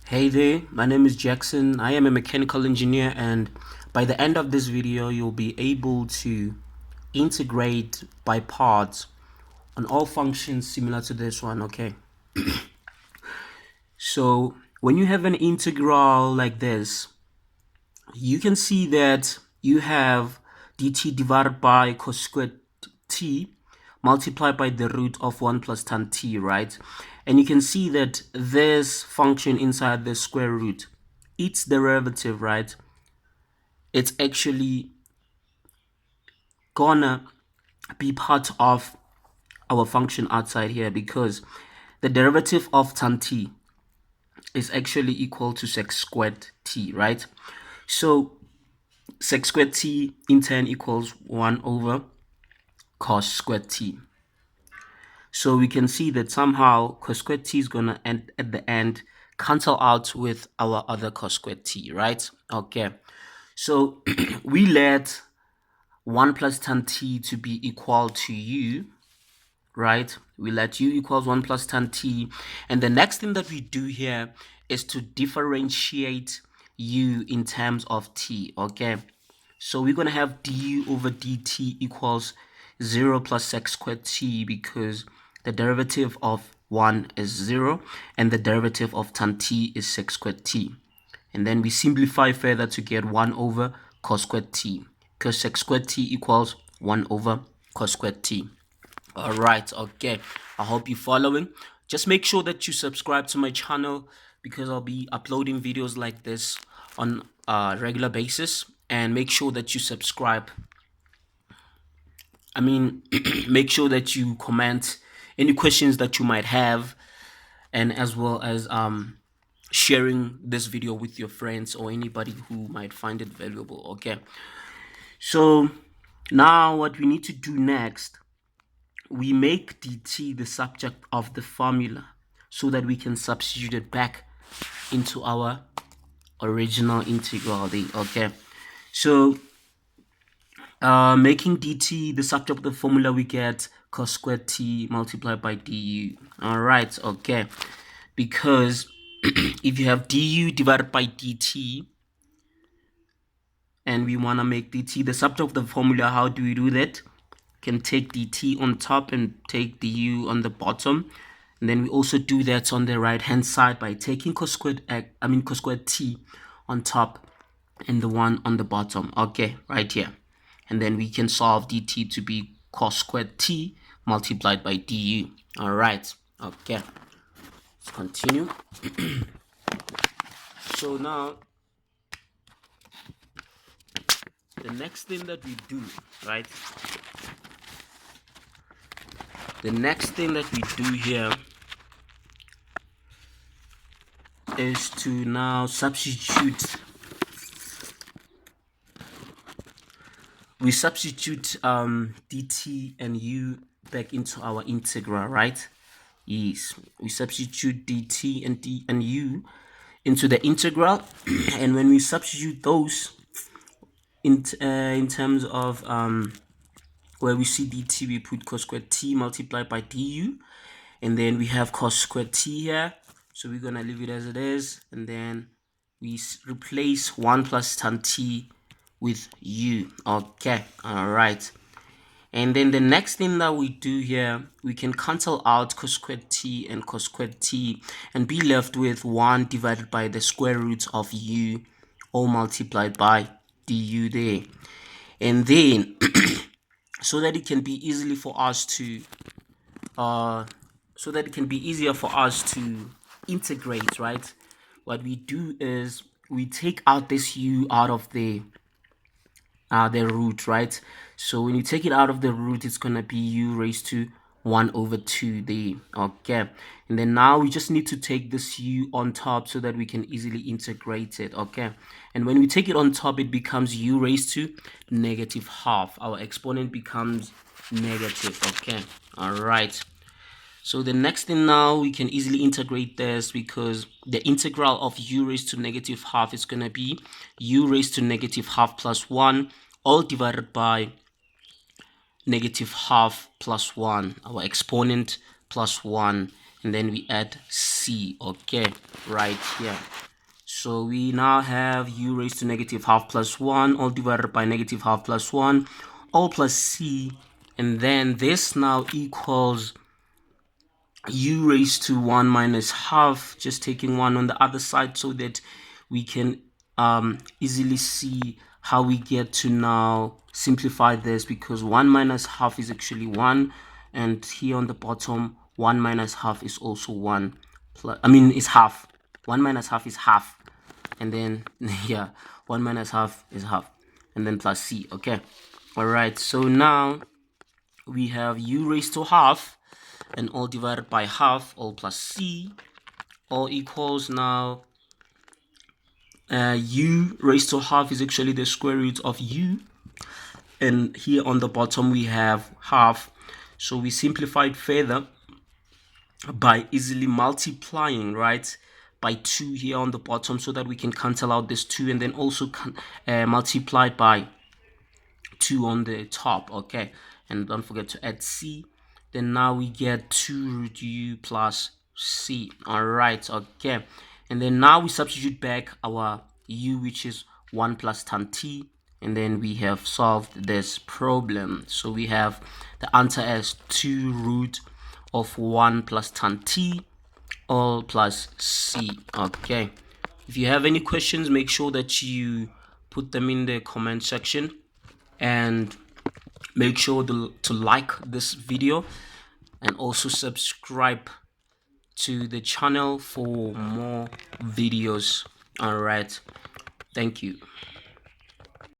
Hey there, my name is Jackson. I am a mechanical engineer, and by the end of this video, you'll be able to integrate by parts on all functions similar to this one, okay? So when you have an integral like this, you can see that you have dt divided by cos squared t multiplied by the root of 1 plus tan t, right? And you can see that this function inside the square root, its derivative, right, it's actually gonna be part of our function outside here, because the derivative of tan t is actually equal to sec squared t, right? So sec squared t in turn equals 1 over cos squared t. So we can see that somehow cos squared t is gonna end at the end cancel out with our other cos squared t, right? Okay, so we let 1 plus tan t to be equal to u, right? We let u equals 1 plus tan t, and the next thing that we do here is to differentiate u in terms of t, okay? So we're going to have du over dt equals 0 plus sec squared t, because the derivative of 1 is 0 and the derivative of tan t is sec squared t. And then we simplify further to get 1 over cos squared t, because sec squared t equals 1 over cos squared t. Alright, okay, I hope you're following. Just make sure that you subscribe to my channel, because I'll be uploading videos like this on a regular basis. And make sure that you subscribe. Make sure that you comment any questions that you might have, and as well as sharing this video with your friends or anybody who might find it valuable. Okay, so now what we need to do next, we make dt the subject of the formula so that we can substitute it back into our original integral there. Okay, so making dt the subject of the formula, we get cos squared t multiplied by du. All right, okay, because if you have du divided by dt and we want to make dt the subject of the formula, how do we do that? Can take dt on top and take du on the bottom, and then we also do that on the right hand side by taking cos squared t on top and the one on the bottom. Okay, right here, and then we can solve dt to be cos squared t multiplied by du. All right, okay, let's continue. So now the next thing that we do, right, the next thing that we do here is to now substitute. We substitute dt and u back into our integral, right? Yes, we substitute dt and u into the integral, and when we substitute those in terms of where we see dt, we put cos squared t multiplied by du, and then we have cos squared t here, so we're gonna leave it as it is, and then we replace 1 plus tan t with u. Okay, all right, and then the next thing that we do here, we can cancel out cos squared t and cos squared t and be left with 1 divided by the square root of u, all multiplied by du there. And then so that it can be easily for us to easier for us to integrate, right, what we do is we take out this u out of the root, right? So when you take it out of the root, it's gonna be u raised to 1 over 2 there. Okay, and then now we just need to take this u on top so that we can easily integrate it. Okay, and when we take it on top, it becomes u raised to negative half. Our exponent becomes negative. Okay, all right. So the next thing, now we can easily integrate this, because the integral of u raised to negative half is going to be u raised to negative half plus 1, all divided by negative half plus 1, our exponent plus 1, and then we add c. Okay, right here. So we now have u raised to negative half plus 1 all divided by negative half plus 1 all plus c, and then this now equals u raised to 1 minus half, just taking 1 on the other side so that we can easily see how we get to now simplify this, because 1 minus half is actually 1, and here on the bottom 1 minus half is also 1 plus, is half. 1 minus half is half, and then yeah, 1 minus half is half, and then plus c. Okay, all right, so now we have u raised to half and all divided by half all plus c, all equals now u raised to half is actually the square root of u, and here on the bottom we have half. So we simplified further by easily multiplying, right, by 2 here on the bottom, so that we can cancel out this 2, and then also multiply by 2 on the top. Okay, and don't forget to add c. Then now we get 2 root u plus c. All right, okay, and then now we substitute back our u, which is 1 plus tan t, and then we have solved this problem. So we have the answer as 2 root of 1 plus tan t all plus c. Okay, if you have any questions, make sure that you put them in the comment section, and make sure to like this video and also subscribe to the channel for more videos. All right, thank you.